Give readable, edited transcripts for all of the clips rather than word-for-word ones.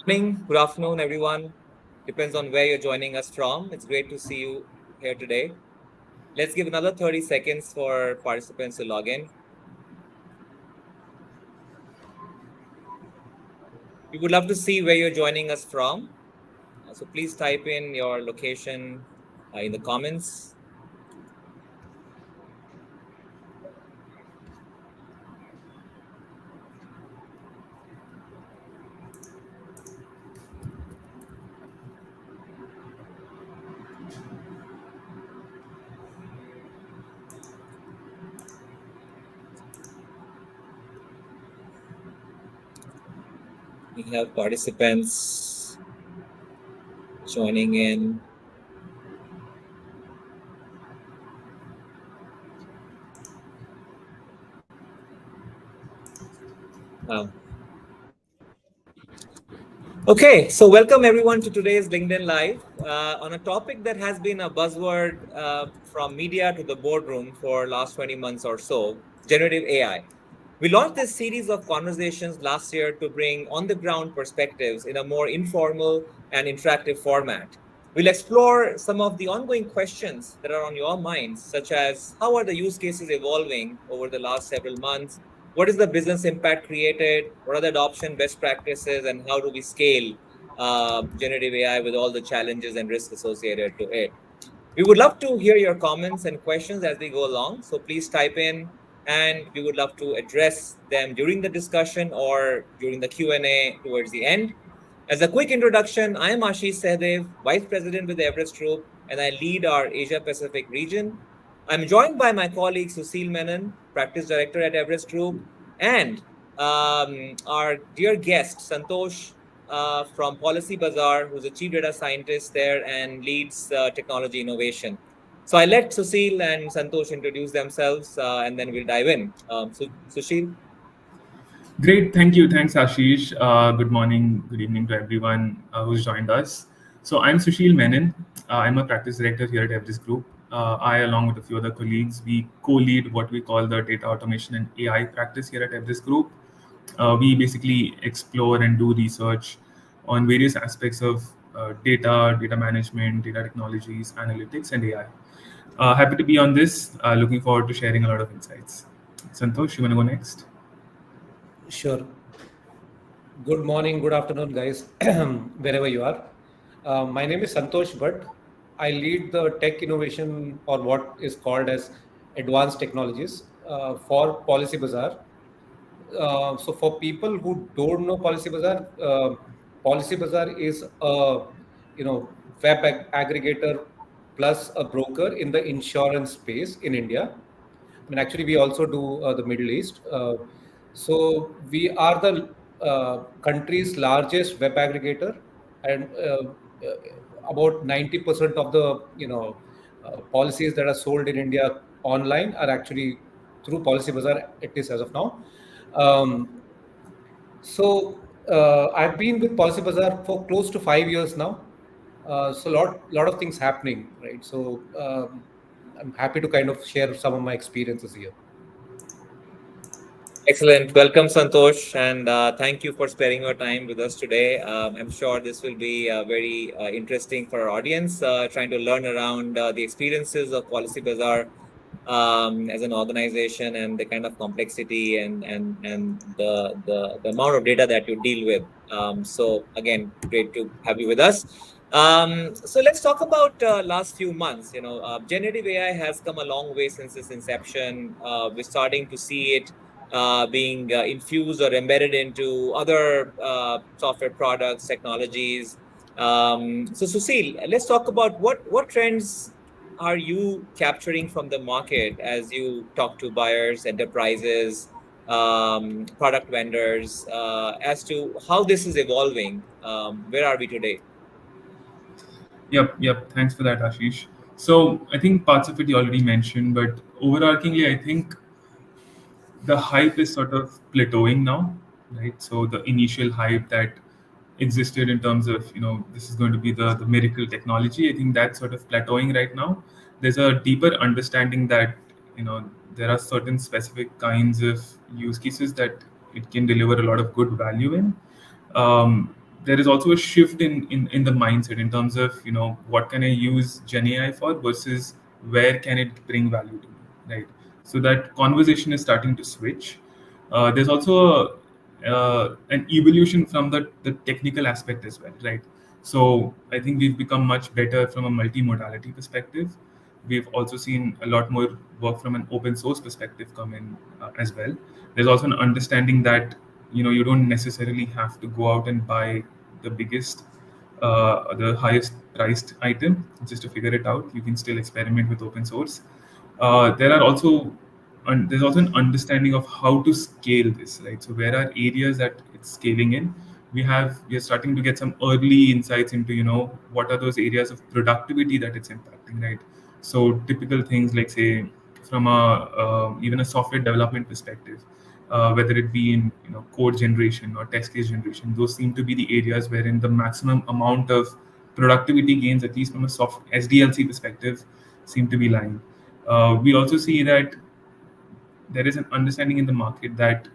Morning, good afternoon, everyone. Depends on where you're joining us from. It's great to see you here today. Let's give another 30 seconds for participants to log in. We would love to see where you're joining us from. So please type in your location in the comments. We have participants joining in. Wow. Okay, so welcome everyone to today's LinkedIn Live on a topic that has been a buzzword from media to the boardroom for last 20 months or so, generative AI. We launched this series of conversations last year to bring on-the-ground perspectives in a more informal and interactive format. We'll explore some of the ongoing questions that are on your minds, such as how are the use cases evolving over the last several months? What is the business impact created? What are the adoption best practices? And how do we scale generative AI with all the challenges and risks associated to it? We would love to hear your comments and questions as we go along. So please type in, and we would love to address them during the discussion or during the Q&A towards the end. As a quick introduction, I am Ashish Sehdev, Vice President with the Everest Group, and I lead our Asia Pacific region. I'm joined by my colleague Susil Menon, Practice Director at Everest Group, and our dear guest Santosh from Policy Bazaar, who's a Chief Data Scientist there and leads technology innovation. So I let Susil and Santosh introduce themselves, and then we'll dive in. Sushil? Great, thank you. Thanks, Ashish. Good morning, good evening to everyone who's joined us. So I'm Sushil Menon. I'm a practice director here at Everest Group. I, along with a few other colleagues, we co-lead what we call the data automation and AI practice here at Everest Group. We basically explore and do research on various aspects of data management, data technologies, analytics, and AI. Happy to be on this. Looking forward to sharing a lot of insights. Santosh, you want to go next? Sure. Good morning, good afternoon, guys, wherever you are. My name is Santosh Bhatt. I lead the tech innovation or what is called as advanced technologies for Policy Bazaar. So for people who don't know Policy Bazaar is a web aggregator plus a broker in the insurance space in India. I mean, actually, we also do the Middle East. So we are the country's largest web aggregator, and about 90% of the policies that are sold in India online are actually through Policy Bazaar, at least as of now. I've been with Policy Bazaar for close to 5 years now. So lot of things happening, right? So I'm happy to kind of share some of my experiences here. Excellent. Welcome, Santosh, and thank you for sparing your time with us today. I'm sure this will be very interesting for our audience, trying to learn around the experiences of Policy Bazaar as an organization and the kind of complexity and the amount of data that you deal with. So again, great to have you with us. So let's talk about last few months. Generative AI has come a long way since its inception. We're starting to see it being infused or embedded into other software products, technologies. So Susil, let's talk about what trends are you capturing from the market as you talk to buyers, enterprises, product vendors, as to how this is evolving? Where are we today? Yep. Thanks for that, Ashish. So I think parts of it you already mentioned, but overarchingly, I think the hype is sort of plateauing now, right? So the initial hype that existed in terms of, this is going to be the miracle technology, I think that's sort of plateauing right now. There's a deeper understanding that, there are certain specific kinds of use cases that it can deliver a lot of good value in. there is also a shift in the mindset in terms of what can I use Gen AI for versus where can it bring value to me, right? So that conversation is starting to switch. There's also an evolution from the technical aspect as well, right? So I think we've become much better from a multimodality perspective. We've also seen a lot more work from an open source perspective come in as well. There's also an understanding that you don't necessarily have to go out and buy the biggest, the highest priced item just to figure it out. You can still experiment with open source. There are also there's also an understanding of how to scale this, right? So where are areas that it's scaling in? We are starting to get some early insights into what are those areas of productivity that it's impacting, right? So typical things like, say, from a even a software development perspective, whether it be in code generation or test case generation, those seem to be the areas wherein the maximum amount of productivity gains, at least from a soft SDLC perspective, seem to be lying. We also see that there is an understanding in the market that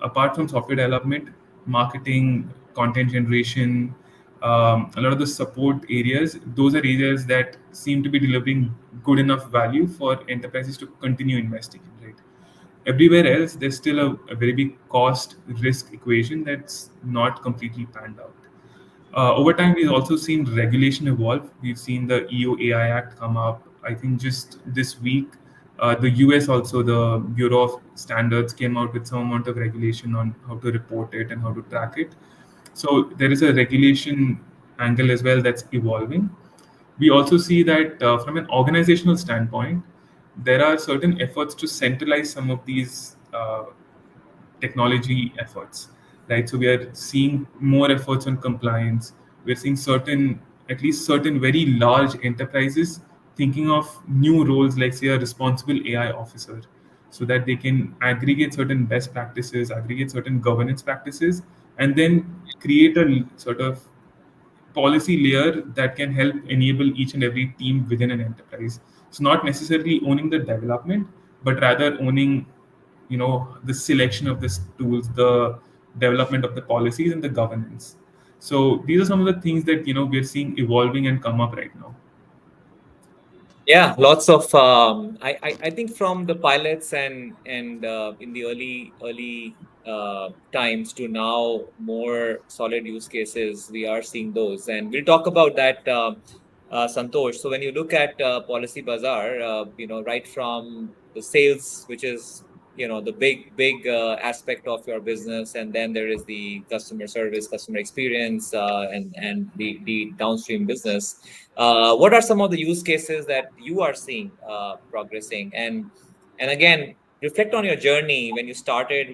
apart from software development, marketing, content generation, a lot of the support areas, those are areas that seem to be delivering good enough value for enterprises to continue investing in, right? Everywhere else, there's still a very big cost risk equation that's not completely panned out. Over time, we've also seen regulation evolve. We've seen the EU AI Act come up. I think just this week, the US also, the Bureau of Standards came out with some amount of regulation on how to report it and how to track it. So there is a regulation angle as well that's evolving. We also see that from an organizational standpoint, there are certain efforts to centralize some of these technology efforts, right? So we are seeing more efforts on compliance. We're seeing at least certain very large enterprises thinking of new roles like, say, a responsible AI officer, so that they can aggregate certain best practices, aggregate certain governance practices, and then create a sort of policy layer that can help enable each and every team within an enterprise. So not necessarily owning the development, but rather owning, the selection of these tools, the development of the policies and the governance. So these are some of the things that we're seeing evolving and come up right now. Yeah, lots of I think from the pilots and in the early times to now more solid use cases, we are seeing those, and we'll talk about that, Santosh. So when you look at Policy Bazaar, right from the sales, which is the big aspect of your business, and then there is the customer service, customer experience, and the downstream business. What are some of the use cases that you are seeing progressing? And again, reflect on your journey when you started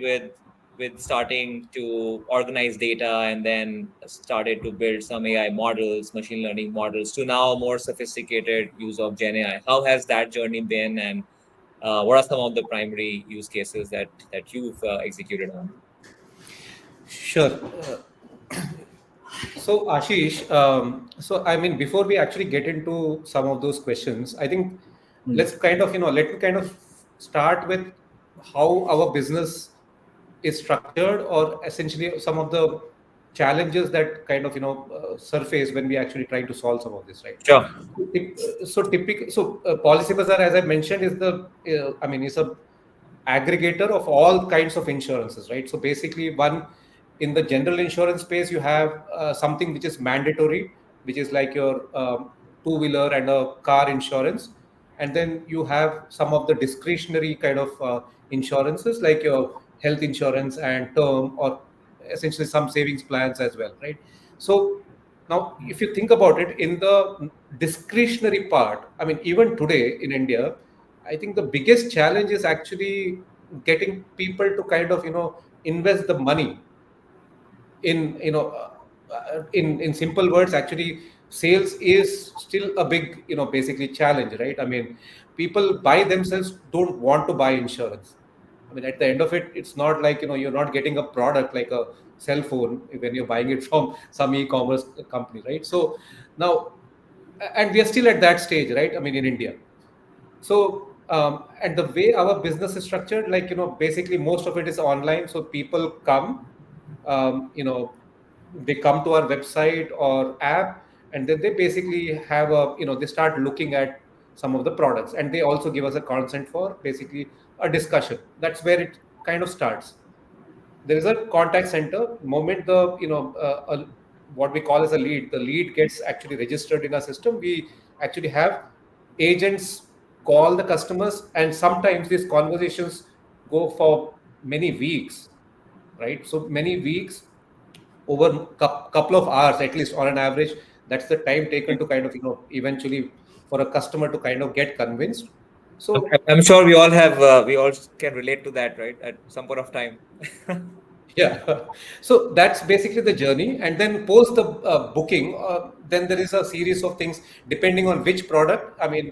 with starting to organize data and then started to build some AI models, machine learning models, to now more sophisticated use of Gen AI. How has that journey been, and what are some of the primary use cases that you've executed on? Sure. So Ashish, so I mean, before we actually get into some of those questions, I think Hmm. let's kind of, let me kind of start with how our business is structured, or essentially some of the challenges that kind of, surface when we actually try to solve some of this, right? Sure. Policy Bazaar, as I mentioned, is I mean, is a aggregator of all kinds of insurances, right? So basically, one, in the general insurance space, you have something which is mandatory, which is like your two-wheeler and a car insurance, and then you have some of the discretionary kind of insurances like your health insurance and term, or essentially some savings plans as well, right? So now, if you think about it, in the discretionary part, I mean, even today in India, I think the biggest challenge is actually getting people to kind of, invest the money in, in simple words, actually, sales is still a big, basically challenge, right? I mean, people by themselves don't want to buy insurance. I mean, at the end of it, it's not like, you're not getting a product like a cell phone when you're buying it from some e-commerce company, right? So now, and we are still at that stage, right? I mean, in India. So, and the way our business is structured, like, basically most of it is online. So people come, they come to our website or app, and then they basically have a, they start looking at some of the products, and they also give us a consent for basically a discussion. That's where it kind of starts. There is a contact center. Moment the, what we call as a lead, the lead gets actually registered in our system, we actually have agents call the customers, and sometimes these conversations go for many weeks, right? So many weeks, over couple of hours at least on an average. That's the time taken to kind of, eventually for a customer to kind of get convinced. So I'm sure we all have, we all can relate to that, right? At some point of time. yeah, so that's basically the journey. And then post the booking, then there is a series of things depending on which product. I mean,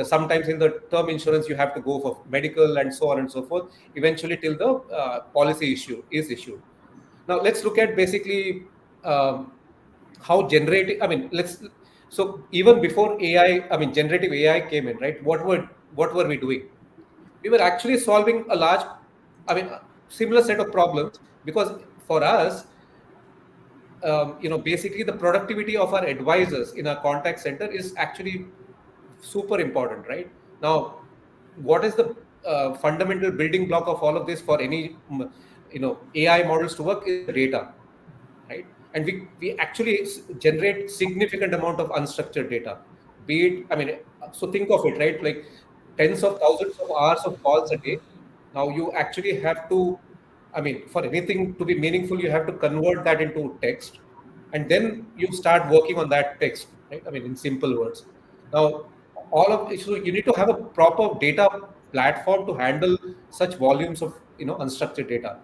sometimes in the term insurance you have to go for medical and so on and so forth, eventually till the policy issue is issued. Now let's look at basically how generative. I mean, let's. So even before AI, I mean, generative AI came in, right? What were we doing? We were actually solving a large, I mean, a similar set of problems, because for us, basically the productivity of our advisors in our contact center is actually super important, right? Now, what is the fundamental building block of all of this for any, AI models to work is the data, right? And we actually generate significant amount of unstructured data. Be it, I mean, so think of it, right? Like tens of thousands of hours of calls a day. Now you actually have to, I mean, for anything to be meaningful, you have to convert that into text, and then you start working on that text, right? I mean, in simple words. Now, all of so you need to have a proper data platform to handle such volumes of, unstructured data.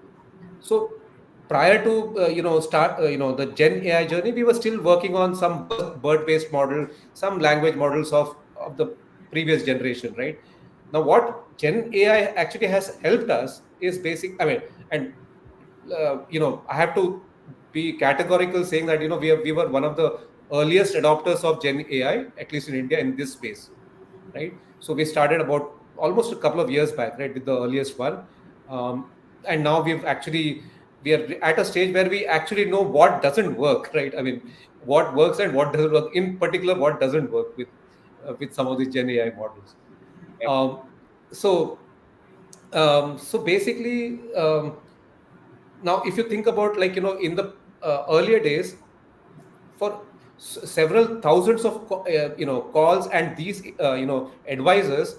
So prior to start the Gen AI journey, we were still working on some bird-based model, some language models of the previous generation, right? Now, what Gen AI actually has helped us is basic. I mean, and I have to be categorical saying that we were one of the earliest adopters of Gen AI, at least in India, in this space, right? So we started about almost a couple of years back, right, with the earliest one, and now we are at a stage where we actually know what doesn't work, right? I mean, what works and what doesn't work. In particular, what doesn't work with some of these Gen AI models. Yep. Um, so so basically, now if you think about, like, in the earlier days, for several thousands of calls and these advisors,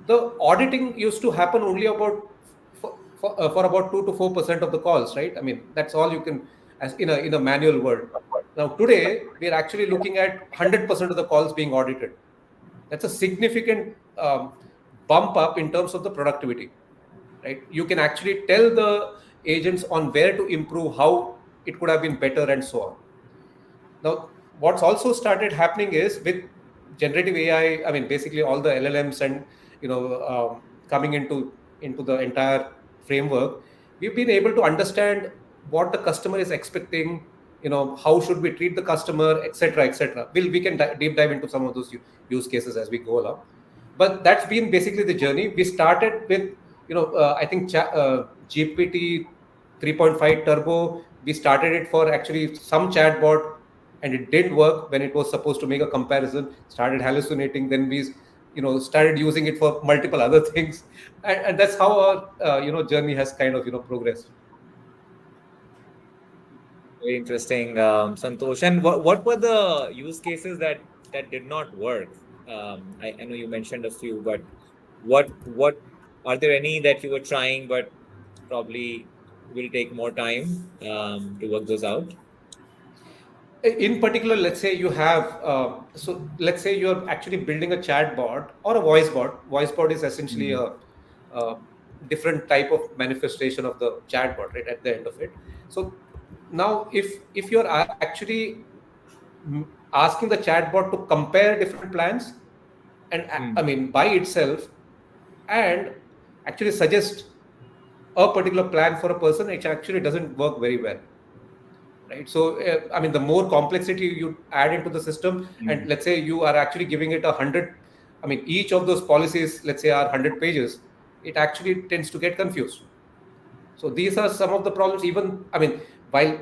the auditing used to happen only about for about 2 to 4% of the calls, right? I mean, that's all you can, as in a manual world. Now today we're actually looking at 100% of the calls being audited. That's a significant bump up in terms of the productivity, right? You can actually tell the agents on where to improve, how it could have been better, and so on. Now, what's also started happening is with generative AI, I mean, basically all the LLMs and coming into the entire framework, we've been able to understand what the customer is expecting. How should we treat the customer, etc., etc. We can deep dive into some of those use cases as we go along. But that's been basically the journey. We started with I think GPT 3.5 Turbo. We started it for actually some chatbot, and it didn't work when it was supposed to make a comparison, started hallucinating. Then we started using it for multiple other things, and that's how our journey has kind of progressed. Very interesting, Santosh. And what were the use cases that did not work? I know you mentioned a few, but what are there any that you were trying but probably will take more time to work those out? In particular, let's say you have so let's say you're actually building a chat bot or a voice bot is essentially Mm. a different type of manifestation of the chat bot, right, at the end of it. So now if you're actually asking the chatbot to compare different plans, and I Mm. mean by itself, and actually suggest a particular plan for a person, it actually doesn't work very well, right? So I mean, the more complexity you add into the system, and Mm. let's say you are actually giving it 100, I mean, each of those policies, let's say, are 100 pages, it actually tends to get confused. So these are some of the problems. Even, I mean, while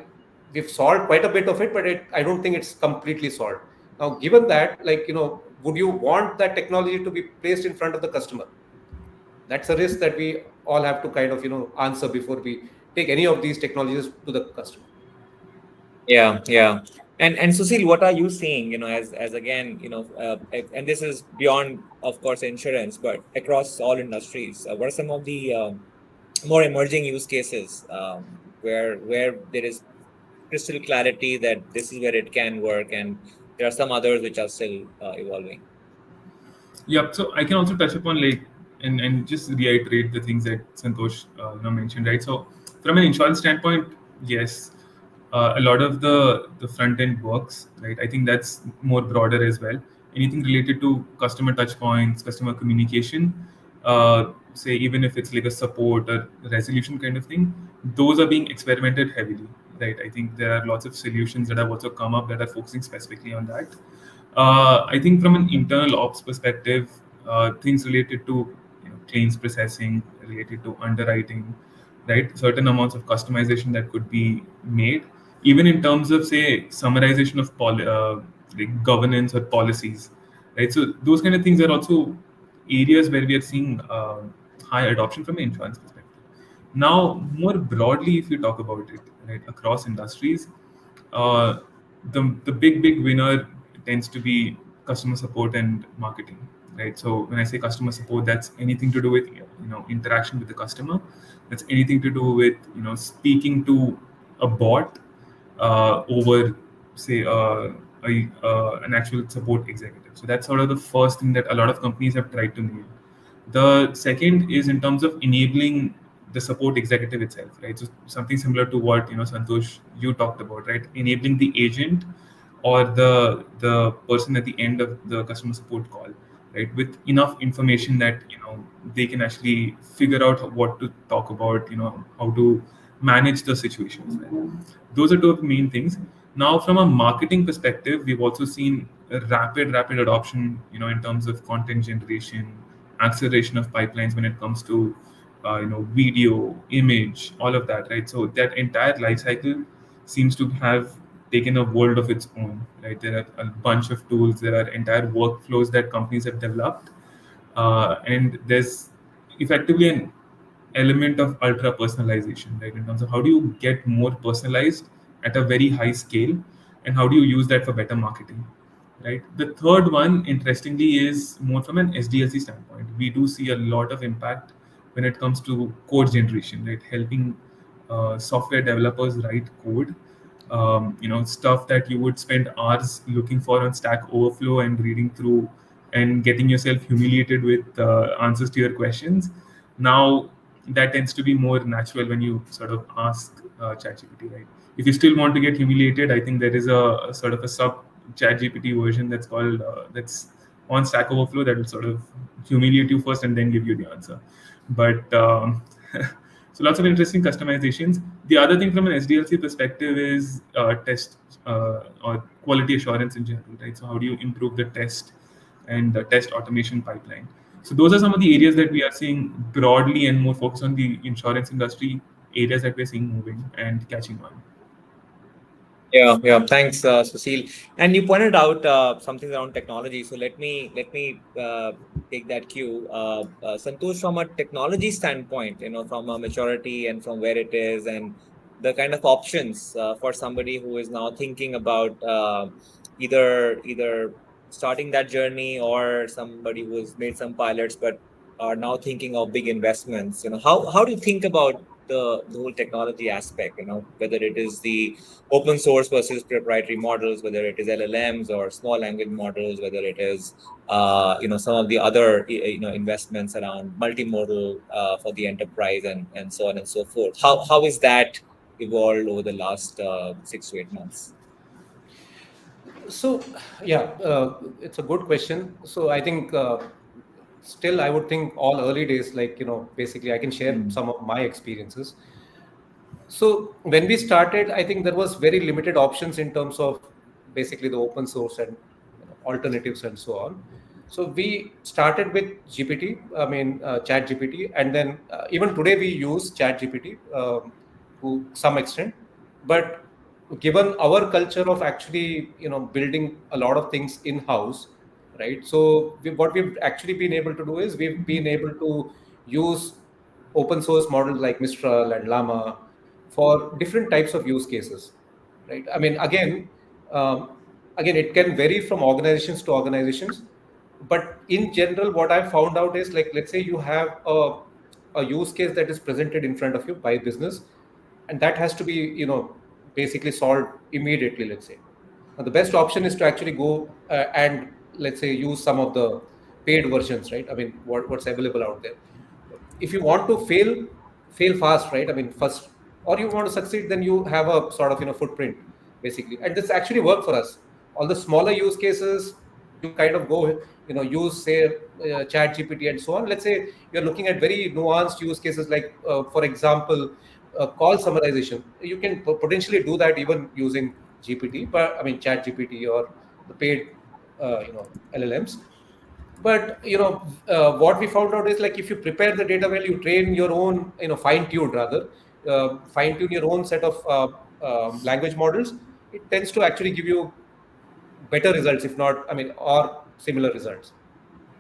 we've solved quite a bit of it, but I don't think it's completely solved. Now, given that, like, would you want that technology to be placed in front of the customer? That's a risk that we all have to kind of, answer before we take any of these technologies to the customer. Yeah, yeah. And Susil, what are you seeing, as again, and this is beyond, of course, insurance, but across all industries, what are some of the more emerging use cases where there is crystal clarity that this is where it can work, and there are some others which are still evolving. Yep. So I can also touch upon like and just reiterate the things that Santosh mentioned, right? So from an insurance standpoint, yes, a lot of the front end works, right? I think that's more broader as well. Anything related to customer touch points, customer communication, say even if it's like a support or resolution kind of thing, those are being experimented heavily, right? I think there are lots of solutions that have also come up that are focusing specifically on that. I think from an internal ops perspective, things related to claims processing, related to underwriting, right? Certain amounts of customization that could be made, even in terms of say summarization of like governance or policies, right? So those kind of things are also areas where we are seeing high adoption from an insurance perspective. Now, more broadly, if you talk about it, right, across industries, uh, the big winner tends to be customer support and marketing, right? So when I say customer support, that's anything to do with interaction with the customer. That's anything to do with speaking to a bot over say an actual support executive. So that's sort of the first thing that a lot of companies have tried to nail. The second is in terms of enabling the support executive itself, right? So something similar to what Santosh you talked about, right? Enabling the agent or the person at the end of the customer support call, right, with enough information that they can actually figure out what to talk about, how to manage the situations. Right? Those are two of the main things. Now, from a marketing perspective, we've also seen a rapid adoption, in terms of content generation, acceleration of pipelines when it comes to video, image, all of that, right? So that entire life cycle seems to have taken a world of its own, right? There are a bunch of tools, there are entire workflows that companies have developed, and there's effectively an element of ultra personalization, right? In terms of how do you get more personalized at a very high scale, and how do you use that for better marketing, right? The third one, interestingly, is more from an SDLC standpoint. We do see a lot of impact when it comes to code generation, right? Helping software developers write code, stuff that you would spend hours looking for on Stack Overflow and reading through and getting yourself humiliated with answers to your questions. Now that tends to be more natural when you sort of ask ChatGPT, right? If you still want to get humiliated, I think there is a sort of a sub ChatGPT version that's called that's on Stack Overflow that will sort of humiliate you first and then give you the answer. But so lots of interesting customizations. The other thing from an SDLC perspective is test or quality assurance in general, right? So how do you improve the test and the test automation pipeline? So those are some of the areas that we are seeing broadly and more focused on the insurance industry, areas that we're seeing moving and catching on. Yeah, yeah. Thanks, Susil. And you pointed out something around technology. So let me take that cue. Santosh, from a technology standpoint, from a maturity and from where it is, and the kind of options for somebody who is now thinking about either starting that journey, or somebody who has made some pilots but are now thinking of big investments. How do you think about the whole technology aspect? Whether it is the open source versus proprietary models, whether it is LLMs or small language models, whether it is some of the other investments around multimodal for the enterprise, and so on and so forth. How is that evolved over the last 6 to 8 months? So, yeah, it's a good question. So, I think still, I would think all early days, like, basically, I can share Mm. some of my experiences. So, when we started, I think there was very limited options in terms of basically the open source and alternatives and so on. So, we started with GPT, I mean, Chat GPT, and then even today we use Chat GPT to some extent. But given our culture of actually, building a lot of things in house, right? So what we've actually been able to do is we've been able to use open source models like Mistral and Llama for different types of use cases, right? I mean, um, again, it can vary from organizations to organizations, but in general, what I've found out is, like, let's say you have a use case that is presented in front of you by business, and that has to be, basically solved immediately, let's say. Now, the best option is to actually go and, let's say, use some of the paid versions, right? I mean, what's available out there. If you want to fail fast, right? I mean, first, or you want to succeed, then you have a sort of, footprint, basically. And this actually worked for us. All the smaller use cases, you kind of go, use, say, chat GPT and so on. Let's say you're looking at very nuanced use cases, like, for example, call summarization. You can potentially do that even using GPT, but I mean, chat GPT or the paid, LLMs. But what we found out is, like, if you prepare the data well, you train your own, fine tune, rather fine tune your own set of language models, it tends to actually give you better results, if not, I mean, or similar results.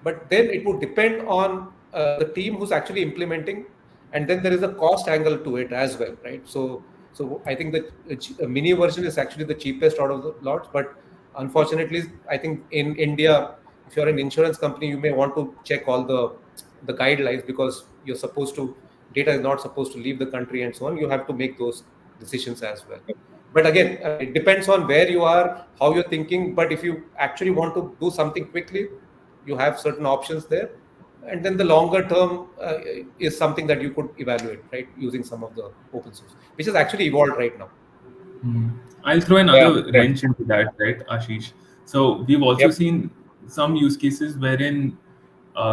But then it would depend on the team who's actually implementing, and then there is a cost angle to it as well, right? So I think that a mini version is actually the cheapest out of the lots, but unfortunately, I think in India, if you're an insurance company, you may want to check all the guidelines, because you're supposed to, data is not supposed to leave the country and so on. You have to make those decisions as well. But again, it depends on where you are, how you're thinking. But if you actually want to do something quickly, you have certain options there. And then the longer term is something that you could evaluate, right, using some of the open source, which has actually evolved right now. I'll throw Yeah, another yeah, wrench into that, right, Ashish? So we've also yep, seen some use cases wherein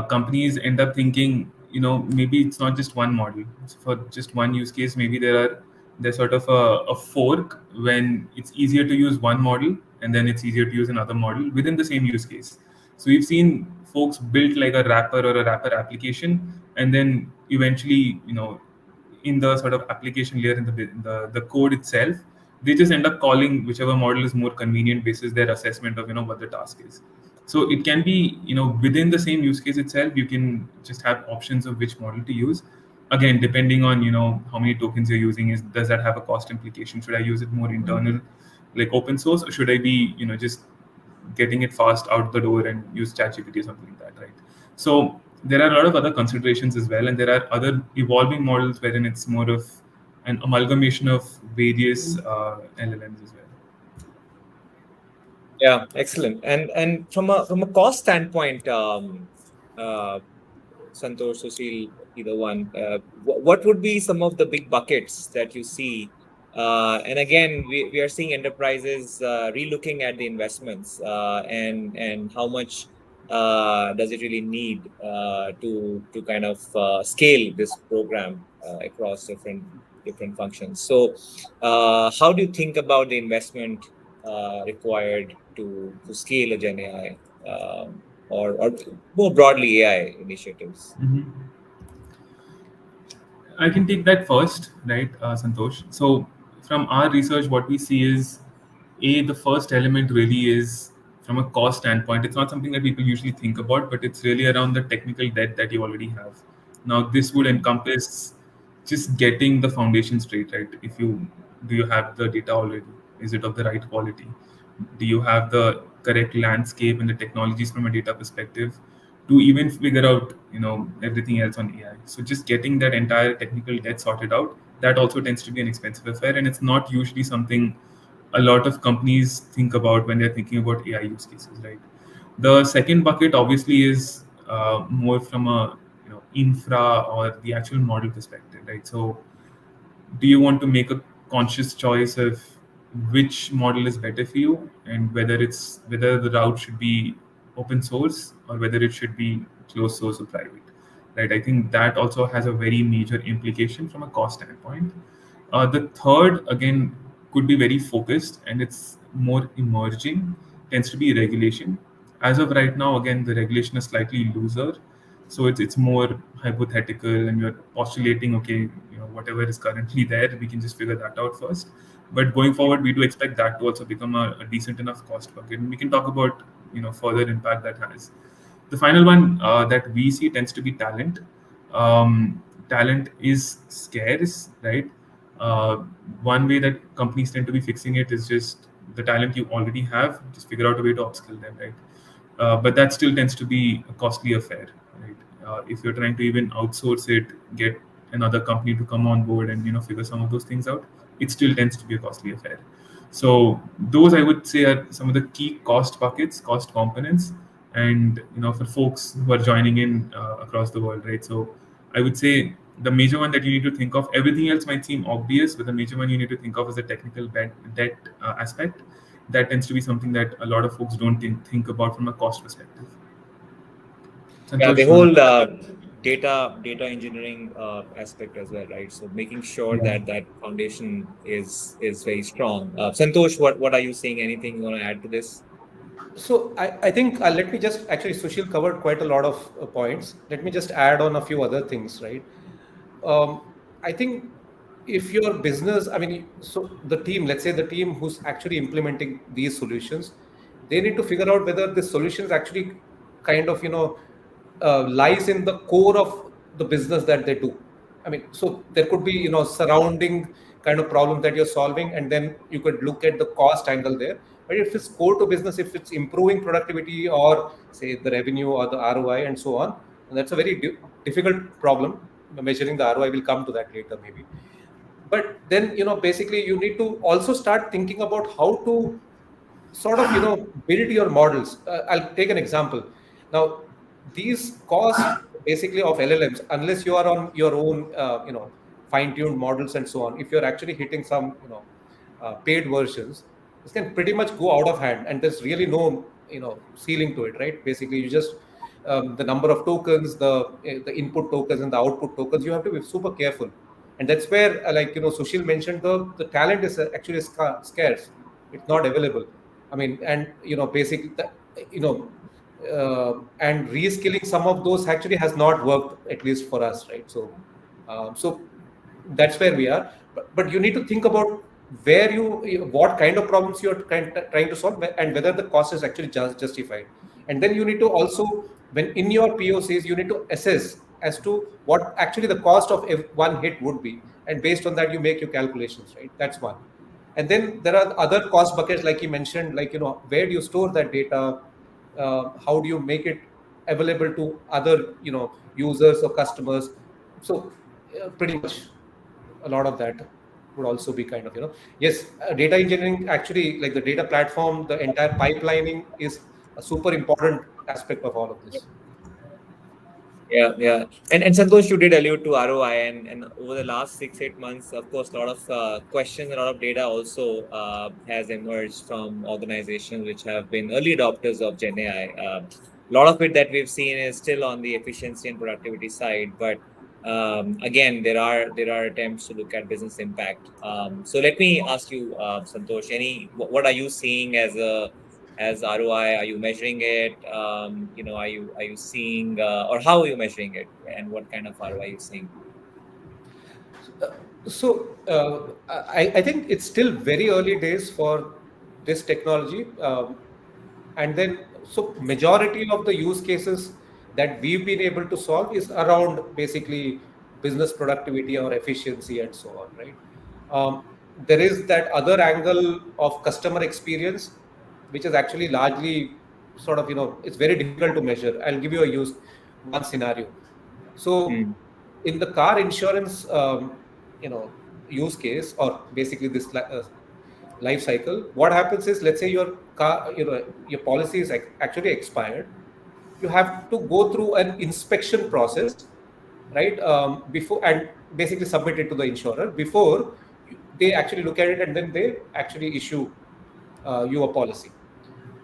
companies end up thinking, maybe it's not just one model. So for just one use case, maybe there's sort of a fork when it's easier to use one model and then it's easier to use another model within the same use case. So we've seen folks build like a wrapper or a wrapper application, and then eventually, in the sort of application layer, in the code itself, they just end up calling whichever model is more convenient basis their assessment of what the task is. So it can be, within the same use case itself, you can just have options of which model to use. Again, depending on how many tokens you're using, is does that have a cost implication? Should I use it more internal, like open source, or should I be just getting it fast out the door and use ChatGPT or something like that, right? So there are a lot of other considerations as well, and there are other evolving models wherein it's more of an amalgamation of various LLMs as well. yeah, excellent. And from a cost standpoint, uh, Santosh, Sushil, either one, what would be some of the big buckets that you see? And again, we are seeing enterprises relooking at the investments, and how much does it really need to kind of scale this program across different functions. So, how do you think about the investment required to scale a Gen AI, or more broadly AI initiatives? Mhm. I can take that first, right, Santosh. So, from our research, what we see is, the first element really is from a cost standpoint. It's not something that people usually think about, but it's really around the technical debt that you already have. Now, this would encompass just getting the foundation straight, right? If you do you have the data already? Is it of the right quality? Do you have the correct landscape and the technologies from a data perspective to even figure out everything else on AI? So just getting that entire technical debt sorted out, that also tends to be an expensive affair, and it's not usually something a lot of companies think about when they're thinking about AI use cases, right? The second bucket obviously is more from a infra or the actual model perspective, right? So do you want to make a conscious choice of which model is better for you, and whether the route should be open source or whether it should be closed source or private, right? I think that also has a very major implication from a cost standpoint. The third, again, could be very focused and it's more emerging, tends to be regulation. As of right now, again, the regulation is slightly looser. So it's more hypothetical and you're postulating, okay, whatever is currently there, we can just figure that out first. But going forward, we do expect that to also become a decent enough cost bucket, and we can talk about further impact that has. The final one that we see tends to be talent. Talent is scarce, right? Uh, One way that companies tend to be fixing it is just the talent you already have, just figure out a way to upskill them, right? But that still tends to be a costly affair, right? If you're trying to even outsource it, get another company to come on board and figure some of those things out, it still tends to be a costly affair. So those I would say are some of the key cost buckets, cost components, and for folks who are joining in across the world, right? So I would say the major one that you need to think of, everything else might seem obvious, but the major one you need to think of is the technical debt aspect. That tends to be something that a lot of folks don't think about from a cost perspective. Yeah, the Santosh, you whole wanna? data engineering aspect as well, right? So making sure Yeah. that that foundation is very strong. Santosh, what are you seeing? Anything you want to add to this? So I think let me just actually Sushil covered quite a lot of points. Let me just add on a few other things, right? Um, I think if your business, I mean, so the team, let's say the team who's actually implementing these solutions, they need to figure out whether the solutions actually kind of lies in the core of the business that they do. I mean, so there could be surrounding kind of problems that you're solving, and then you could look at the cost angle there. But if it's core to business, if it's improving productivity or say the revenue or the ROI and so on, and that's a very difficult problem. Measuring the ROI, will come to that later maybe. But then basically you need to also start thinking about how to sort of build your models. I'll take an example. Now these costs basically of LLMs, unless you are on your own fine-tuned models and so on, if you're actually hitting some paid versions, this can pretty much go out of hand, and there's really no ceiling to it, right? Basically you just the number of tokens, the input tokens and the output tokens, you have to be super careful. And that's where like Sushil mentioned, the talent is actually scarce. It's not available. I mean, and basically, you know, and reskilling some of those actually has not worked, at least for us, right? So that's where we are. But you need to think about where what kind of problems you're trying to solve, and whether the cost is actually justified. And then you need to also, when in your POCs, you need to assess as to what actually the cost of one hit would be, and based on that, you make your calculations, right? That's one. And then there are other cost buckets, like you mentioned, like where do you store that data? How do you make it available to other users or customers? So pretty much a lot of that would also be kind of yes, data engineering, actually, like the data platform, the entire pipelining is a super important aspect of all of this. Yeah, yeah. And Santosh, you did allude to ROI, and over the last 6-8 months, of course, a lot of questions, a lot of data also has emerged from organizations which have been early adopters of Gen AI. A lot of it that we've seen is still on the efficiency and productivity side, but again, there are attempts to look at business impact. So let me ask you, Santosh, what are you seeing as ROI? Are you measuring it? Are you seeing, or how are you measuring it, and what kind of ROI are you seeing? I think it's still very early days for this technology. And then, so majority of the use cases that we've been able to solve is around basically business productivity or efficiency and so on, right? There is that other angle of customer experience, which is actually largely sort of, it's very difficult to measure. I'll give you one scenario. So Hmm. in the car insurance, you know, use case, or basically this life cycle, what happens is, let's say your car, your policy is actually expired. You have to go through an inspection process, right? Before, and basically submit it to the insurer before they actually look at it, and then they actually issue you a policy.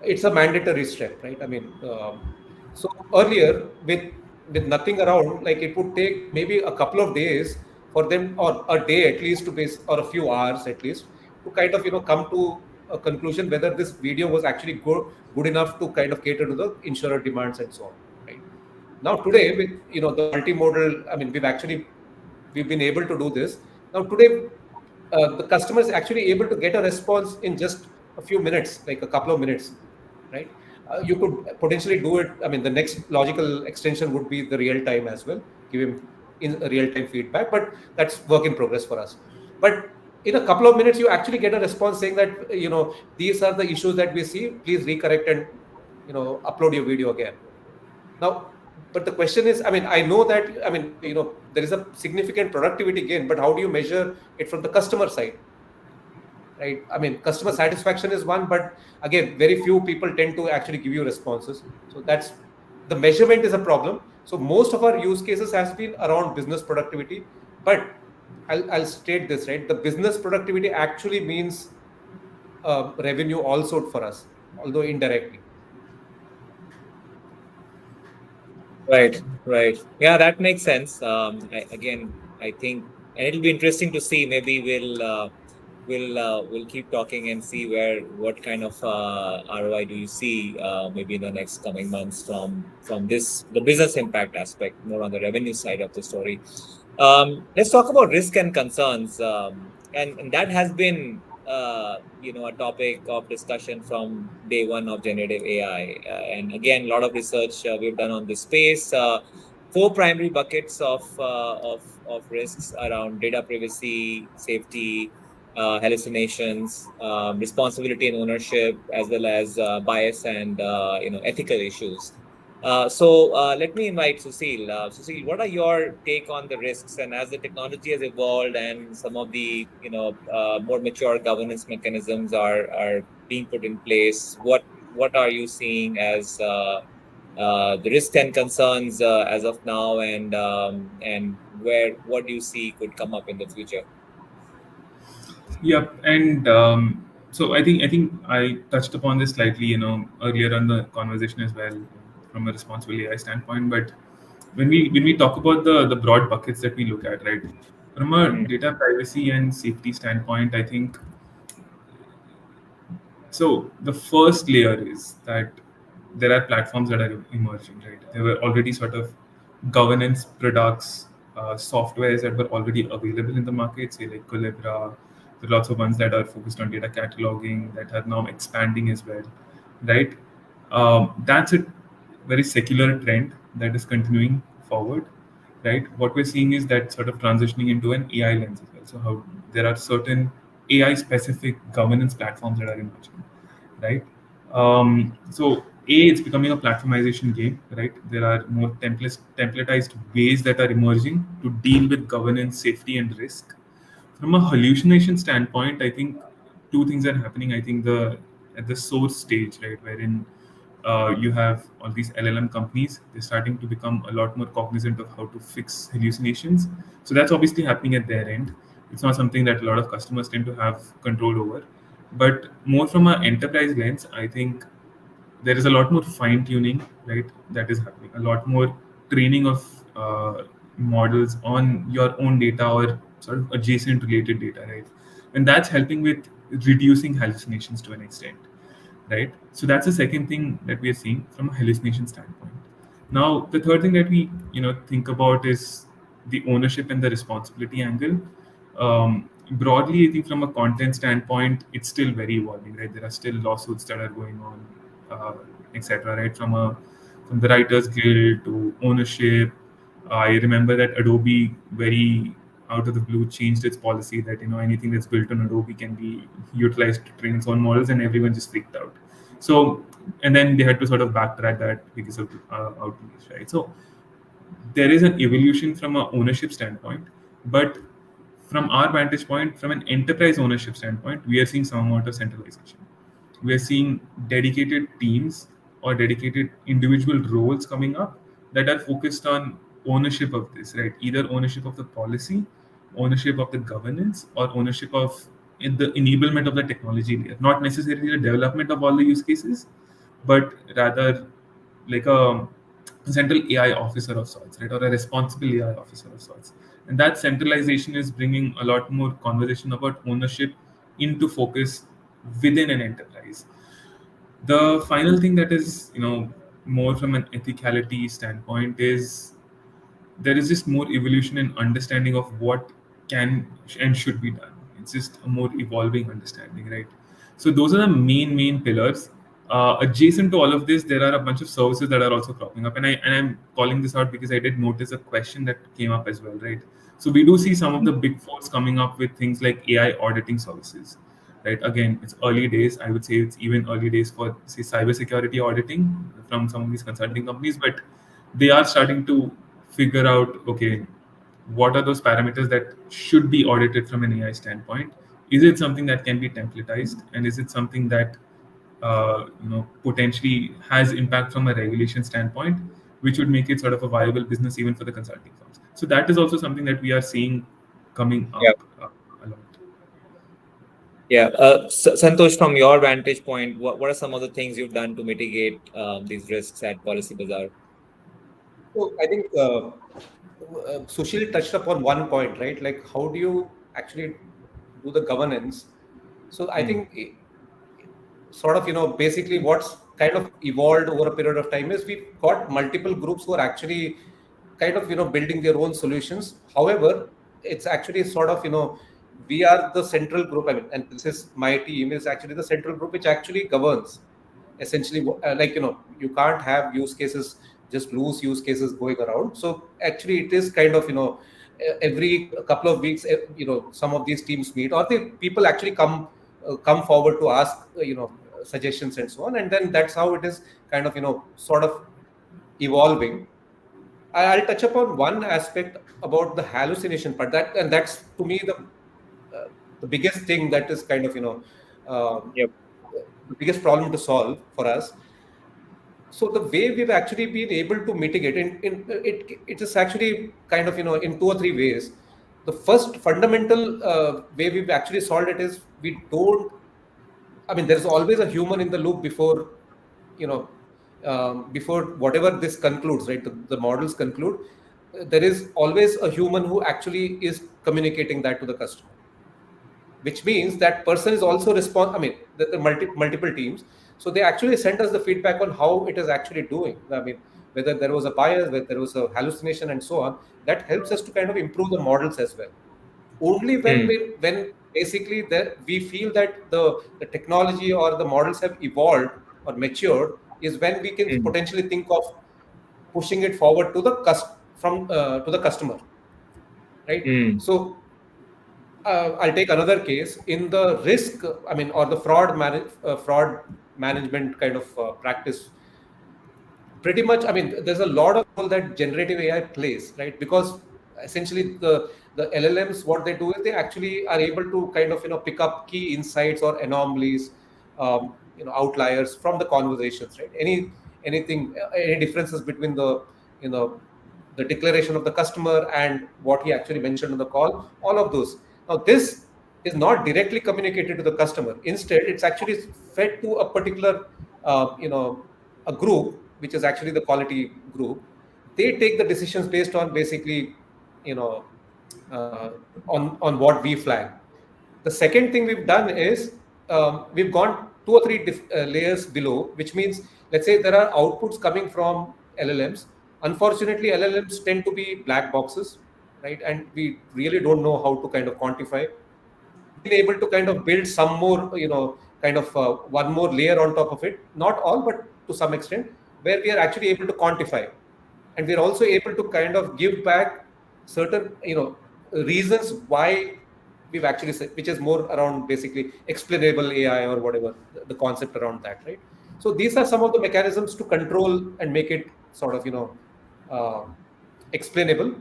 It's a mandatory step, right? I mean, so earlier, with nothing around, like it would take maybe a couple of days for them, or a day at least, to base, or a few hours at least, to kind of come to a conclusion whether this video was actually good enough to kind of cater to the insurer demands and so on, right? Now today, with the multimodal, I mean, we've been able to do this. Now today, the customer is actually able to get a response in just a few minutes, like a couple of minutes, right? You could potentially do it. I mean, the next logical extension would be the real time as well, give him in real time feedback, but that's work in progress for us. But in a couple of minutes, you actually get a response saying that, these are the issues that we see. Please recorrect and, upload your video again. Now, but the question is, I mean, I know that, I mean, there is a significant productivity gain, but how do you measure it from the customer side? Right? I mean, customer satisfaction is one, but again, very few people tend to actually give you responses. So that's the measurement is a problem. So most of our use cases has been around business productivity, but I'll state this, right? The business productivity actually means revenue also for us, although indirectly. Right, right. Yeah, that makes sense. Again, I think, and it'll be interesting to see. Maybe we'll keep talking and see what kind of ROI do you see maybe in the next coming months from this the business impact aspect, more on the revenue side of the story. Let's talk about risk and concerns, and that has been a topic of discussion from day one of generative AI. And again, a lot of research we've done on this space. Four primary buckets of risks around data privacy, safety, hallucinations, responsibility and ownership, as well as bias and ethical issues. So let me invite Susil. Susil, what are your take on the risks? And as the technology has evolved and some of the more mature governance mechanisms are being put in place, what are you seeing as the risks and concerns as of now, and what do you see could come up in the future? Yep, and so I think I touched upon this slightly, earlier on the conversation as well, from a responsible AI standpoint. But when we talk about the broad buckets that we look at, right, from a Mm, data privacy and safety standpoint, I think so. The first layer is that there are platforms that are emerging, right? There were already sort of governance products, softwares that were already available in the market, say like Collabra. There are lots of ones that are focused on data cataloging that are now expanding as well, right? That's a very secular trend that is continuing forward, right? What we're seeing is that sort of transitioning into an AI lens as well. So how there are certain AI specific governance platforms that are emerging, right? So it's becoming a platformization game, right? There are more templatized ways that are emerging to deal with governance, safety, and risk. From a hallucination standpoint, I think two things are happening. I think the at the source stage, right, wherein you have all these LLM companies, they're starting to become a lot more cognizant of how to fix hallucinations. So that's obviously happening at their end. It's not something that a lot of customers tend to have control over. But more from an enterprise lens, I think there is a lot more fine tuning, right, that is happening. A lot more training of models on your own data or sort of adjacent related data, right? And that's helping with reducing hallucinations to an extent, right? So that's the second thing that we are seeing from a hallucination standpoint. Now, the third thing that we think about is the ownership and the responsibility angle. Broadly, I think from a content standpoint, it's still very evolving, right? There are still lawsuits that are going on, etc. Right, from the Writers Guild to ownership. I remember that Adobe very out of the blue changed its policy that anything that's built on Adobe can be utilized to train its own models, and everyone just freaked out. So, and then they had to sort of backtrack that because of outreach, right? So there is an evolution from an ownership standpoint, but from our vantage point, from an enterprise ownership standpoint, we are seeing some amount of centralization. We are seeing dedicated teams or dedicated individual roles coming up that are focused on ownership of this, right? Either ownership of the policy, ownership of the governance, or ownership of in the enablement of the technology layer. Not necessarily the development of all the use cases, but rather like a central AI officer of sorts, right, or a responsible AI officer of sorts. And that centralization is bringing a lot more conversation about ownership into focus within an enterprise. The final thing that is, more from an ethicality standpoint is there is just more evolution and understanding of what can and should be done. It's just a more evolving understanding, right? So those are the main pillars. Adjacent to all of this, there are a bunch of services that are also cropping up, and I'm calling this out because I did notice a question that came up as well, right? So we do see some of the big fours coming up with things like AI auditing services, right? Again, it's early days. I would say it's even early days for say cybersecurity auditing from some of these consulting companies, but they are starting to figure out, okay, what are those parameters that should be audited from an AI standpoint? Is it something that can be templatized, and is it something that potentially has impact from a regulation standpoint, which would make it sort of a viable business even for the consulting firms? So that is also something that we are seeing coming Yeah. up a lot. Yeah. Santosh, from your vantage point, what are some of the things you've done to mitigate these risks at Policy Bazaar? So I think Sushil touched upon one point, right? Like, how do you actually do the governance? So I Hmm. think sort of, basically what's kind of evolved over a period of time is we've got multiple groups who are actually kind of, building their own solutions. However, it's actually sort of, we are the central group. I mean, and this is my team is actually the central group which actually governs essentially like, you can't have use cases, just loose use cases going around. So actually it is kind of, every couple of weeks, some of these teams meet, or the people actually come forward to ask suggestions and so on, and then that's how it is kind of, sort of evolving. I'll touch upon one aspect about the hallucination part, that and that's to me the biggest thing that is kind of, um, Yep. the biggest problem to solve for us. So the way we've actually been able to mitigate it is actually kind of, in two or three ways. The first fundamental way we've actually solved it is we don't. I mean, there's always a human in the loop before, you know, before whatever this concludes, right? The models conclude. There is always a human who actually is communicating that to the customer, which means that person is also respond. I mean, the multiple teams. So they actually send us the feedback on how it is actually doing. I mean, whether there was a bias, whether there was a hallucination, and so on. That helps us to kind of improve the models as well. Only when Hmm. when basically that we feel that the technology or the models have evolved or matured is when we can Hmm. potentially think of pushing it forward to the to the customer, right? Hmm. So I'll take another case in the risk, I mean, or the fraud management kind of practice. Pretty much, I mean, there's a lot of role that generative AI plays, right? Because essentially the LLMs, what they do is they actually are able to kind of, pick up key insights or anomalies, outliers from the conversations, right? Anything, any differences between you know the declaration of the customer and what he actually mentioned on the call, all of those. Now, this is not directly communicated to the customer. Instead, it's actually fed to a particular, a group, which is actually the quality group. They take the decisions based on basically, you know, uh, on what we flag. The second thing we've done is we've gone two or three layers below, which means, let's say there are outputs coming from LLMs. Unfortunately, LLMs tend to be black boxes, right? And we really don't know how to kind of quantify. We've been able to kind of build some more, kind of one more layer on top of it. Not all, but to some extent, where we are actually able to quantify, and we're also able to kind of give back certain, reasons why we've actually said, which is more around basically explainable AI or whatever the concept around that, right? So these are some of the mechanisms to control and make it sort of, uh, explainable.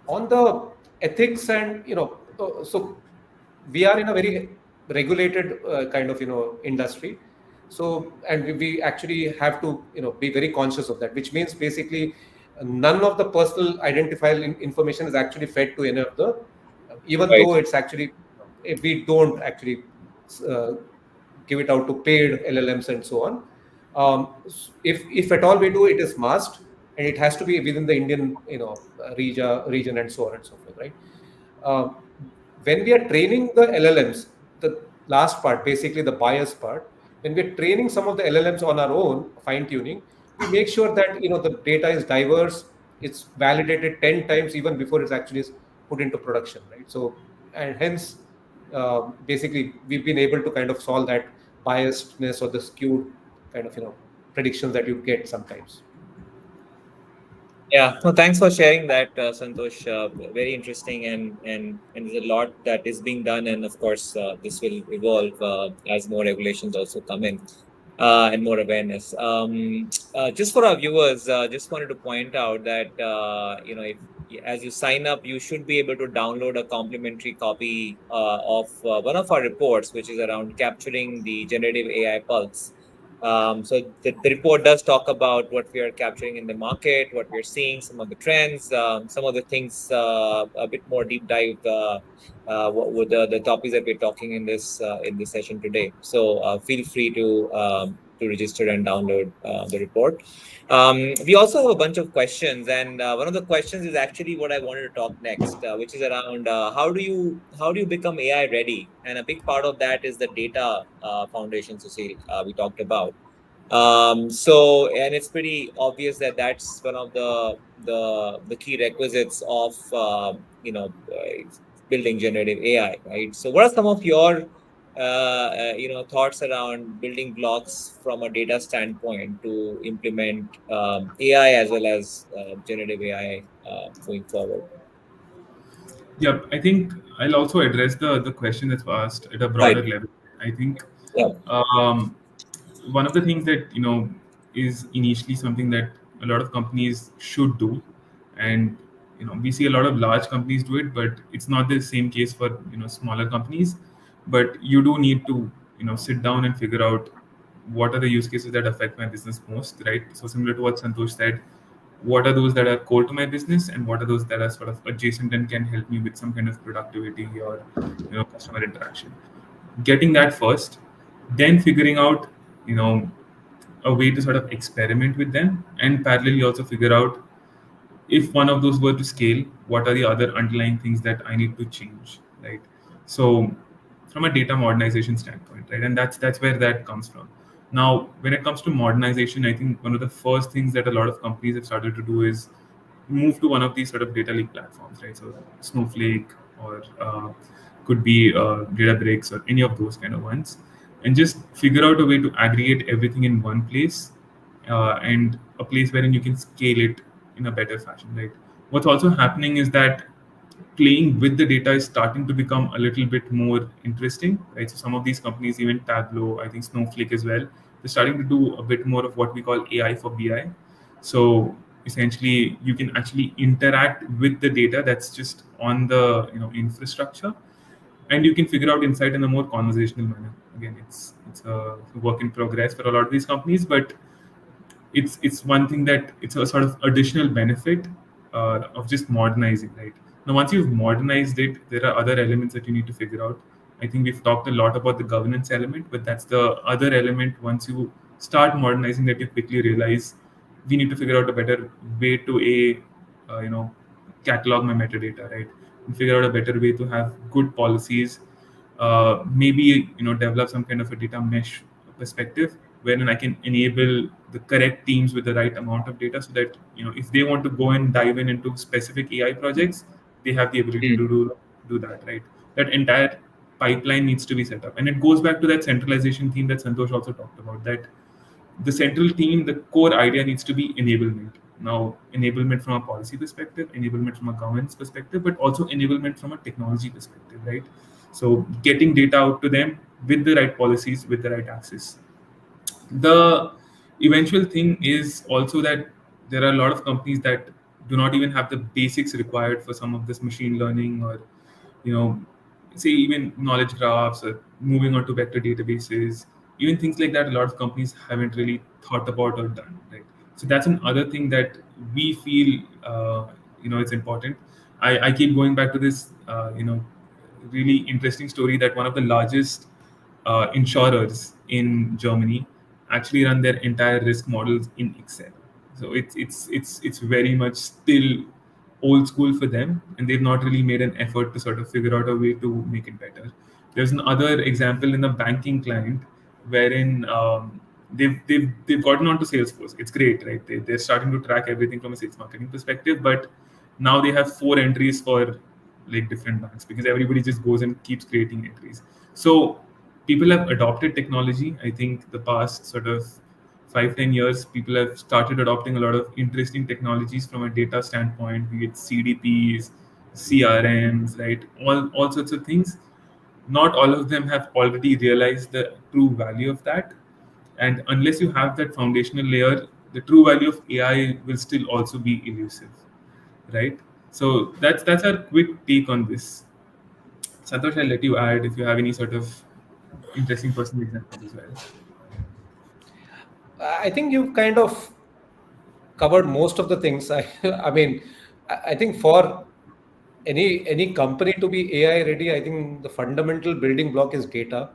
On the ethics and, so we are in a very regulated kind of, industry. So and we actually have to, be very conscious of that, which means basically none of the personal identifiable information is actually fed to any of the, even Right. though it's actually, if we don't actually uh, give it out to paid LLMs and so on. If at all we do, it is masked, and it has to be within the Indian, region and so on and so forth, right? Um, when we are training the LLMs, the last part, basically the bias part, when we're training some of the LLMs on our own, fine tuning, we make sure that, the data is diverse, it's validated 10 times even before it's actually put into production, right? So, and hence, basically we've been able to kind of solve that biasedness or the skewed kind of predictions that you get sometimes. Yeah, no, thanks for sharing that, Santosh. Very interesting, and there's a lot that is being done, and of course, this will evolve as more regulations also come in, and more awareness. Just for our viewers, just wanted to point out that if as you sign up, you should be able to download a complimentary copy of one of our reports, which is around capturing the generative AI pulse. So the report does talk about what we are capturing in the market, what we are seeing, some of the trends, some of the things, a bit more deep dive, what with the topics that we're talking in this session today. So feel free to register and download the report. We also have a bunch of questions, and one of the questions is actually what I wanted to talk next, which is around how do you become AI ready? And a big part of that is the data foundation, Susil, we talked about. So, and it's pretty obvious that that's one of the key requisites of building generative AI, right? So, what are some of your thoughts around building blocks from a data standpoint to implement AI as well as generative AI going forward? Yeah, I think I'll also address the question that's asked at a broader Right. level. I think Yeah. um, one of the things that is initially something that a lot of companies should do, and we see a lot of large companies do it, but it's not the same case for smaller companies. But you do need to sit down and figure out what are the use cases that affect my business most, right? So similar to what Santosh said, what are those that are core to my business, and what are those that are sort of adjacent and can help me with some kind of productivity or customer interaction. Getting that first, then figuring out you know a way to sort of experiment with them, and parallelly also figure out if one of those were to scale, what are the other underlying things that I need to change, right? So, from a data modernization standpoint, right, and that's where that comes from. Now, when it comes to modernization, I think one of the first things that a lot of companies have started to do is move to one of these sort of data lake platforms, right? So, Snowflake or could be Databricks or any of those kind of ones, and just figure out a way to aggregate everything in one place, and a place wherein you can scale it in a better fashion, right? What's also happening is that playing with the data is starting to become a little bit more interesting, right? So some of these companies, even Tableau, I think Snowflake as well, they're starting to do a bit more of what we call AI for BI. So essentially, you can actually interact with the data that's just on the infrastructure, and you can figure out insight in a more conversational manner. Again, it's a work in progress for a lot of these companies, but it's one thing that it's a sort of additional benefit of just modernizing, right? Now, once you've modernized it, there are other elements that you need to figure out. I think we've talked a lot about the governance element, but that's the other element. Once you start modernizing, that you quickly realize we need to figure out a better way to catalog my metadata, right? And figure out a better way to have good policies, maybe develop some kind of a data mesh perspective wherein I can enable the correct teams with the right amount of data, so that if they want to go and dive into specific AI projects, they have the ability to do that, right? That entire pipeline needs to be set up, and it goes back to that centralization theme that Santosh also talked about. That the central team, the core idea needs to be enablement. Now, enablement from a policy perspective, enablement from a governance perspective, but also enablement from a technology perspective, right? So getting data out to them with the right policies, with the right access. The eventual thing is also that there are a lot of companies that do not even have the basics required for some of this machine learning, or you know say even knowledge graphs, or moving on to vector databases, even things like that. A lot of companies haven't really thought about or done, right? So that's another thing that we feel it's important. I keep going back to this really interesting story that one of the largest insurers in Germany actually run their entire risk models in Excel. So it's very much still old school for them, and they've not really made an effort to sort of figure out a way to make it better. There's another example in a banking client wherein they've gotten onto Salesforce. It's great, right? They're starting to track everything from a sales marketing perspective, but now they have four entries for like different banks, because everybody just goes and keeps creating entries. So people have adopted technology. I think the past sort of 5-10 years, people have started adopting a lot of interesting technologies from a data standpoint, be it CDPs, CRMs, right? All sorts of things. Not all of them have already realized the true value of that. And unless you have that foundational layer, the true value of AI will still also be elusive, right? So that's our quick take on this. Santosh, I'll let you add if you have any sort of interesting personal example as well. I think you've kind of covered most of the things. I mean, I think for any company to be AI ready, I think the fundamental building block is data.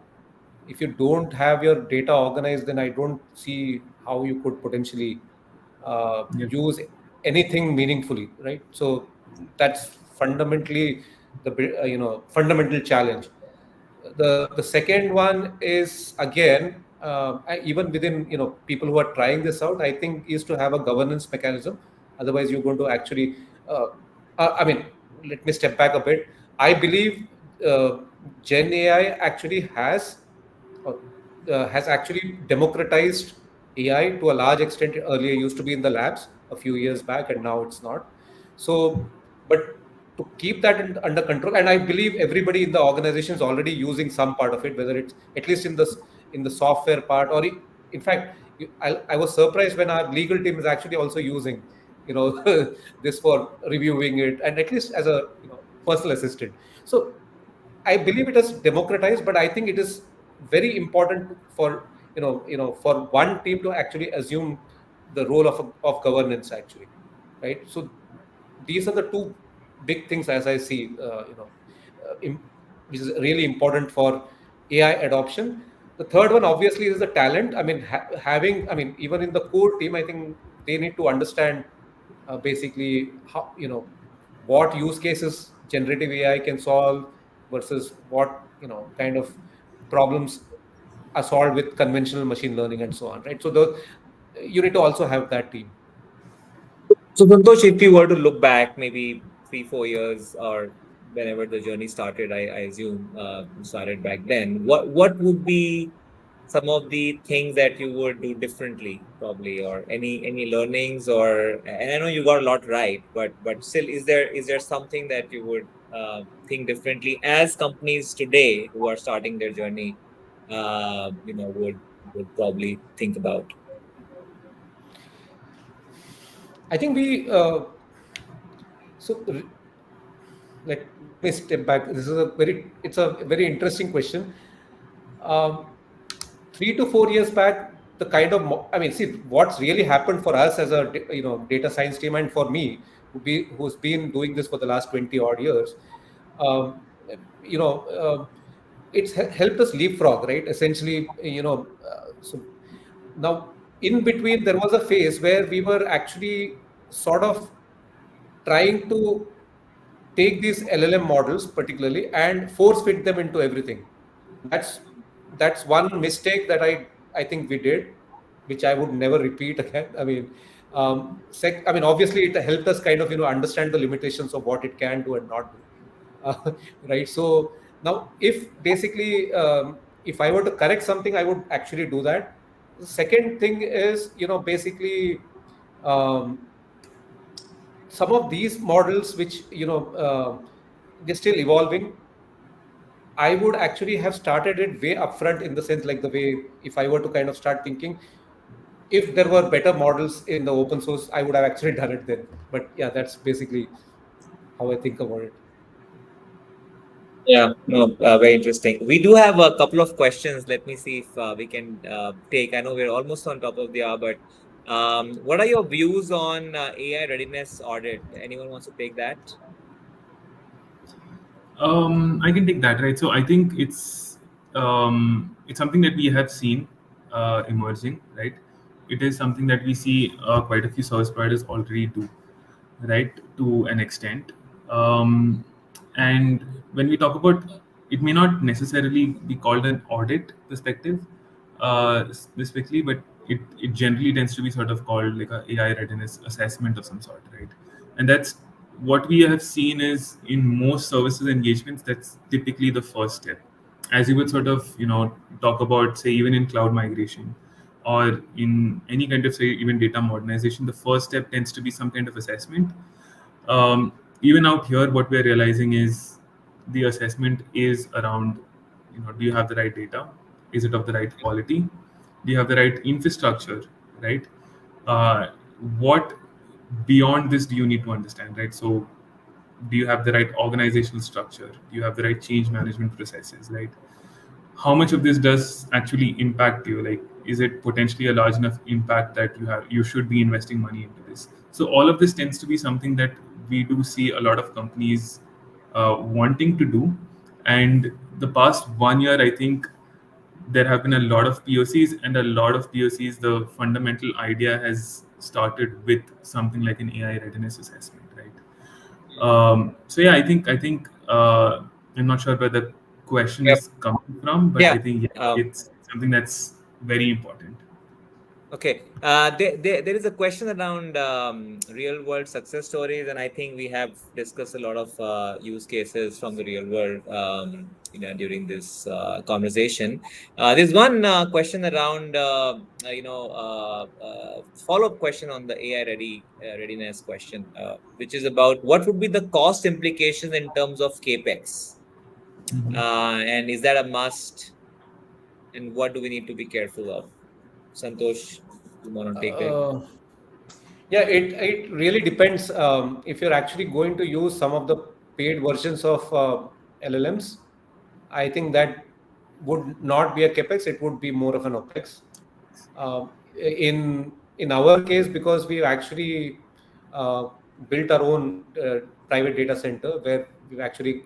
If you don't have your data organized, then I don't see how you could potentially Yeah. use anything meaningfully, right? So that's fundamentally the fundamental challenge. The second one is again, even within people who are trying this out, I think is to have a governance mechanism. Otherwise, you're going to actually. Uh, I mean, let me step back a bit. I believe uh, Gen AI actually has actually democratized AI to a large extent. Earlier, used to be in the labs a few years back, and now it's not. So, but to keep that under control, and I believe everybody in the organization is already using some part of it, whether it's at least in the software part, or in fact, I was surprised when our legal team is actually also using, this for reviewing it, and at least as a personal assistant. So I believe it is democratized, but I think it is very important for for one team to actually assume the role of governance actually, right? So these are the two big things as I see, which is really important for AI adoption. The third one obviously is the talent. I mean, having, I mean, even in the core team, I think they need to understand basically how what use cases generative AI can solve versus what kind of problems are solved with conventional machine learning and so on, right? So you need to also have that team. So, Santosh, if you were to look back maybe 3-4 years or whenever the journey started, I assume you started back then, what would be some of the things that you would do differently, probably, or any learnings, or and I know you got a lot right, but still, is there something that you would think differently as companies today who are starting their journey, would probably think about? I think so let me step back. It's a very interesting question. Um, 3 to 4 years back, the kind of I mean, see what's really happened for us as a data science team, and for me, who's been doing this for the last 20 odd years. Um, you know, it's helped us leapfrog, right? Essentially, so now in between there was a phase where we were actually sort of trying to take these LLM models particularly and force fit them into everything. That's that's one mistake that I think we did, which I would never repeat again. I mean, I mean, obviously it helped us kind of understand the limitations of what it can do and not do. Right. So now, if basically if I were to correct something, I would actually do that. The second thing is basically um, some of these models which they're still evolving. I would actually have started it way upfront, in the sense like the way, if I were to kind of start thinking, if there were better models in the open source, I would have actually done it then. But yeah, that's basically how I think about it. Yeah, no, very interesting. We do have a couple of questions. Let me see if we can take. I know we're almost on top of the hour, but what are your views on AI readiness audit? Anyone wants to take that? I can take that, right? So I think it's something that we have seen emerging, right? It is something that we see quite a few service providers already do, right, to an extent. Um, and when we talk about, it may not necessarily be called an audit perspective specifically, but it generally tends to be sort of called like a AI readiness assessment of some sort, right? And that's what we have seen is in most services engagements, that's typically the first step. As you would sort of, talk about, say, even in cloud migration or in any kind of, say, even data modernization, the first step tends to be some kind of assessment. Even out here, what we're realizing is the assessment is around, do you have the right data? Is it of the right quality? Do you have the right infrastructure, right? uh, what beyond this do you need to understand, right? So do you have the right organizational structure? Do you have the right change management processes, right? How much of this does actually impact you? Like, is it potentially a large enough impact that you should be investing money into this? So all of this tends to be something that we do see a lot of companies wanting to do. And the past 1 year, I think there have been a lot of POCs, and a lot of POCs, the fundamental idea has started with something like an AI readiness assessment, right? So yeah, I think I'm not sure where the question Yep. is coming from, but Yeah. I think, yeah, it's something that's very important. Okay. There is a question around real world success stories, and I think we have discussed a lot of use cases from the real world, during this conversation. There's one question around, follow up question on the AI readiness question, which is about what would be the cost implications in terms of capex, and is that a must, and what do we need to be careful of? Santosh, you want to take it? Uh, Yeah, it really depends. If you're actually going to use some of the paid versions of LLMs, I think that would not be a capex. It would be more of an opex. In our case, because we've actually uh, built our own private data center where we've actually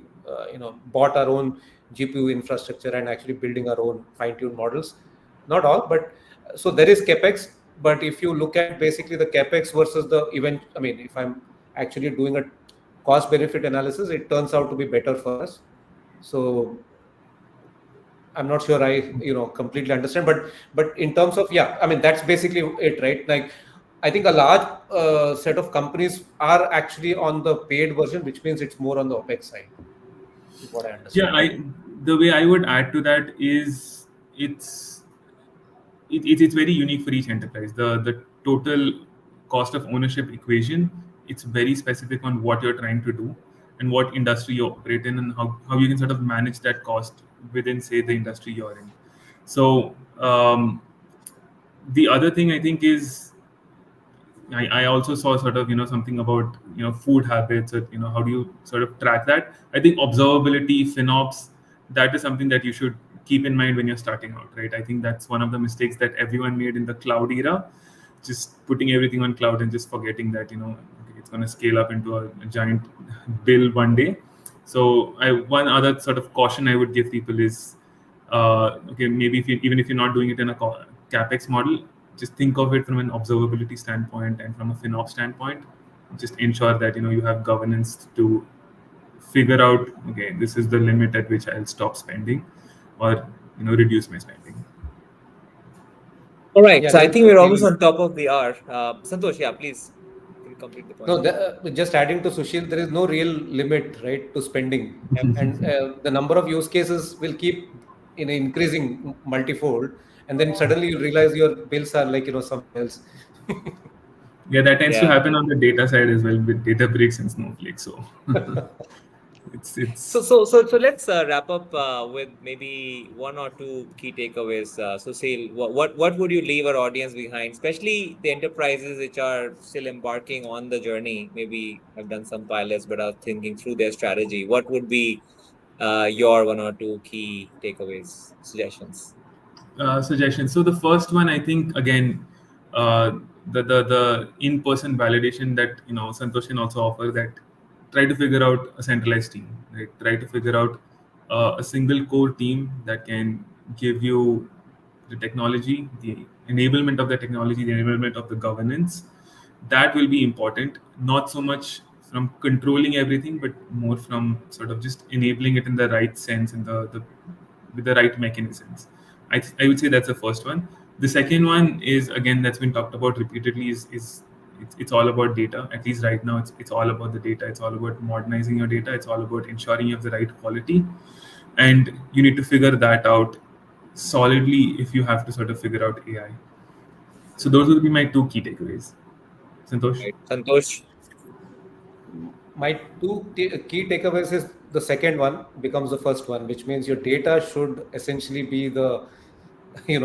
bought our own GPU infrastructure and actually building our own fine-tuned models. Not all, but so there is capex. But if you look at basically the capex versus the event, I mean, if I'm actually doing a cost benefit analysis, it turns out to be better for us. So I'm not sure I completely understand, but in terms of, yeah, I mean that's basically it, right? Like I think a large set of companies are actually on the paid version, which means it's more on the OPEX side, is what I Yeah, understand. the way I would add to that is it's it's very unique for each enterprise. The total cost of ownership equation, it's very specific on what you're trying to do and what industry you operate in, and how you can sort of manage that cost within, say, the industry you're in. So the other thing I think is, I also saw sort of, something about, food habits, or, how do you sort of track that? I think observability, FinOps, that is something that you should keep in mind when you're starting out, right? I think that's one of the mistakes that everyone made in the cloud era, just putting everything on cloud and just forgetting that, okay, it's going to scale up into a giant bill one day. So one other sort of caution I would give people is, okay, maybe even if you're not doing it in a capex model, just think of it from an observability standpoint and from a FinOps standpoint. Just ensure that you have governance to figure out, okay, this is the limit at which I'll stop spending, or reduce my spending. All right. Yeah, So I there's think no we're almost real. on top of the hour. Santosh, yeah, please, can you complete the point? No, just adding to Sushil, there is no real limit, right, to spending, and the number of use cases will keep increasing multifold, and then suddenly you realize your bills are like something else. Yeah, that tends to Yeah. happen on the data side as well with Databricks and Snowflake. So it's So let's wrap up with maybe one or two key takeaways. Sushil, what would you leave our audience behind, especially the enterprises which are still embarking on the journey, maybe have done some pilots but are thinking through their strategy? What would be your one or two key takeaways, suggestions? suggestions. So the first one, I think, again, the in-person validation that Santosh can also offer, that try to figure out a centralized team, right? Try to figure out a single core team that can give you the technology, the enablement of the technology, the enablement of the governance. That will be important. Not so much from controlling everything, but more from sort of just enabling it in the right sense and the with the right mechanisms. I would say that's the first one. The second one is, again, that's been talked about repeatedly, is It's all about data. At least right now, it's all about the data. It's all about modernizing your data. It's all about ensuring you have the right quality, and you need to figure that out solidly if you have to sort of figure out AI. So those would be my two key takeaways. Santosh? Right. Santosh? My two key takeaways is the second one becomes the first one, which means your data should essentially be the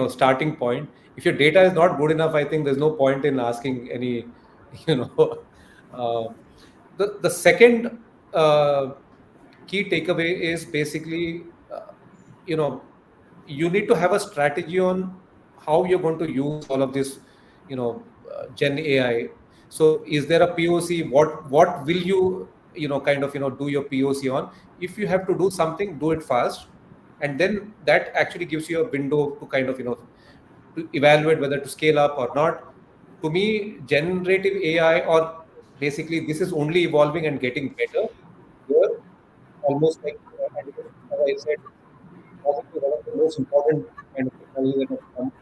starting point. If your data is not good enough, I think there's no point in asking any you know uh, the second key takeaway is basically you need to have a strategy on how you're going to use all of this gen AI. So is there a POC? What will you kind of do your POC on? If you have to do something, do it fast, and then that actually gives you a window to kind of to evaluate whether to scale up or not. To me, generative AI, or basically this is only evolving and getting better. Here, almost like and as I said, possibly one of the most important kind of technology that has come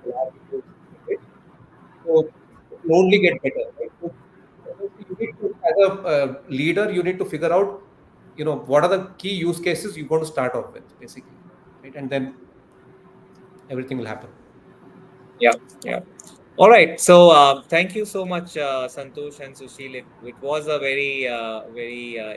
in the last few decades. So it will only get better, right? So obviously you need to, as a leader, you need to figure out, what are the key use cases you're going to start off with, basically, right? And then everything will happen. Yeah, yeah. All right. So thank you so much, Santosh and Sushil. It was a very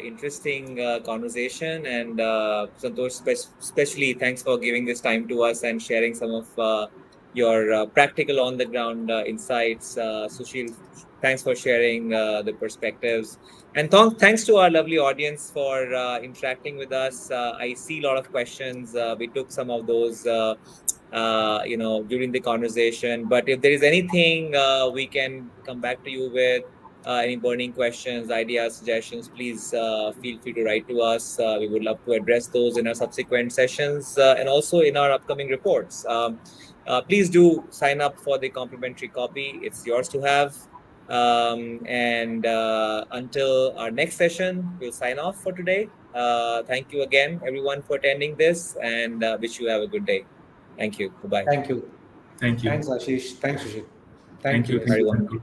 interesting conversation. And Santosh, especially thanks for giving this time to us and sharing some of your practical on the ground insights. Sushil, thanks for sharing the perspectives. And thanks to our lovely audience for interacting with us. I see a lot of questions. We took some of those. During the conversation. But if there is anything we can come back to you with, any burning questions, ideas, suggestions, please feel free to write to us. We would love to address those in our subsequent sessions and also in our upcoming reports. Please do sign up for the complimentary copy. It's yours to have. And until our next session, we'll sign off for today. Thank you again, everyone, for attending this, and wish you have a good day. Thank you. Bye-bye. Thank you. Thank you. Thanks, Ashish. Thanks, Sushil. Thank Thank you, you. Thank guys. you, Everyone. Santosh.